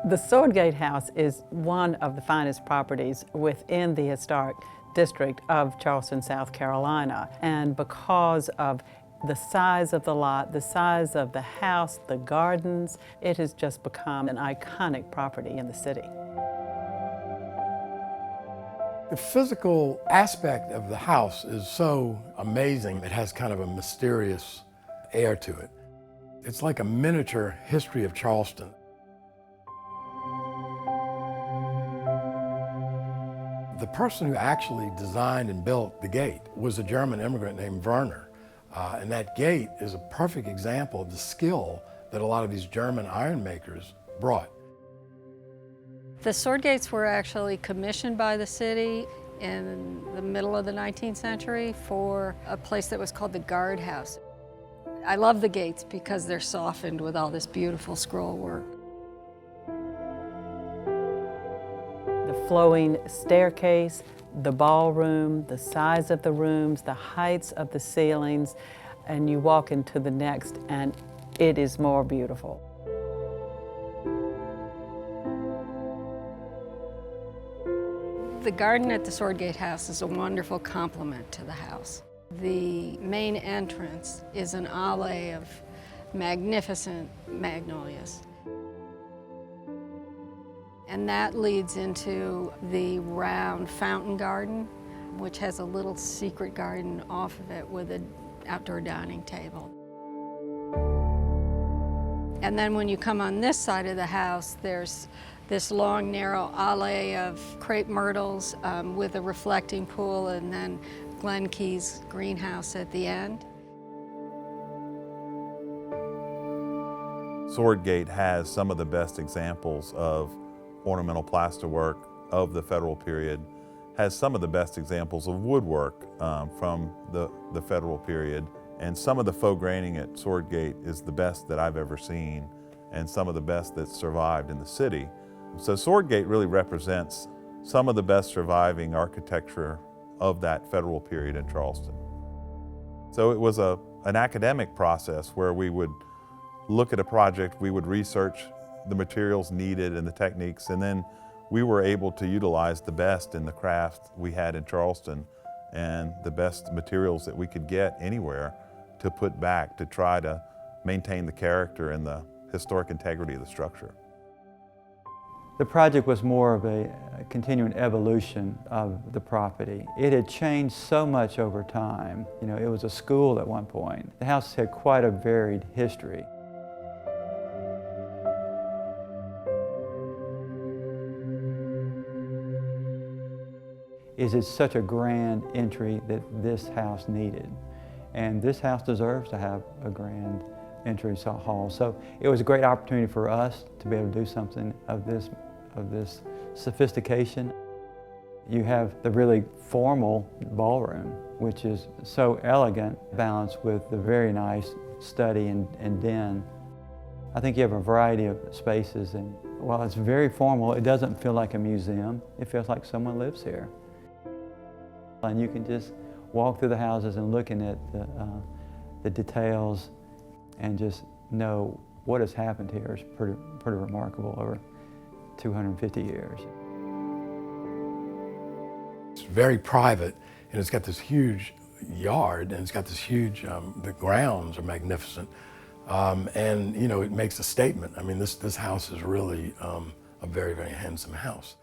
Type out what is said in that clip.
The Swordgate House is one of the finest properties within the historic district of Charleston, South Carolina. And because of the size of the lot, the size of the house, the gardens, it has just become an iconic property in the city. The physical aspect of the house is so amazing. It has kind of a mysterious air to it. It's like a miniature history of Charleston. The person who actually designed and built the gate was a German immigrant named Werner. And that gate is a perfect example of the skill that a lot of these German iron makers brought. The sword gates were actually commissioned by the city in the middle of the 19th century for a place that was called the Guard House. I love the gates because they're softened with all this beautiful scroll work. The flowing staircase, the ballroom, the size of the rooms, the heights of the ceilings, and you walk into the next and it is more beautiful. The garden at the Swordgate House is a wonderful complement to the house. The main entrance is an alley of magnificent magnolias. And that leads into the round fountain garden, which has a little secret garden off of it with an outdoor dining table. And then when you come on this side of the house, there's this long, narrow alley of crepe myrtles with a reflecting pool, and then Glen Key's greenhouse at the end. Swordgate has some of the best examples of ornamental plasterwork of the Federal period, has some of the best examples of woodwork from the Federal period, and some of the faux graining at Swordgate is the best that I've ever seen, and some of the best that's survived in the city. So Swordgate really represents some of the best surviving architecture of that Federal period in Charleston. So it was an academic process where we would look at a project, we would research the materials needed and the techniques, and then we were able to utilize the best in the craft we had in Charleston and the best materials that we could get anywhere to put back to try to maintain the character and the historic integrity of the structure. The project was more of a continuing evolution of the property. It had changed so much over time. You know, it was a school at one point. The house had quite a varied history. It's such a grand entry that this house needed. And this house deserves to have a grand entry hall. So it was a great opportunity for us to be able to do something of this sophistication. You have the really formal ballroom, which is so elegant, balanced with the very nice study and den. I think you have a variety of spaces, and while it's very formal, it doesn't feel like a museum. It feels like someone lives here. And you can just walk through the houses and looking at the details and just know what has happened here is pretty remarkable over 250 years. It's very private, and it's got this huge yard, and it's got this huge, the grounds are magnificent. And you know, it makes a statement. I mean, this house is really a very, very handsome house.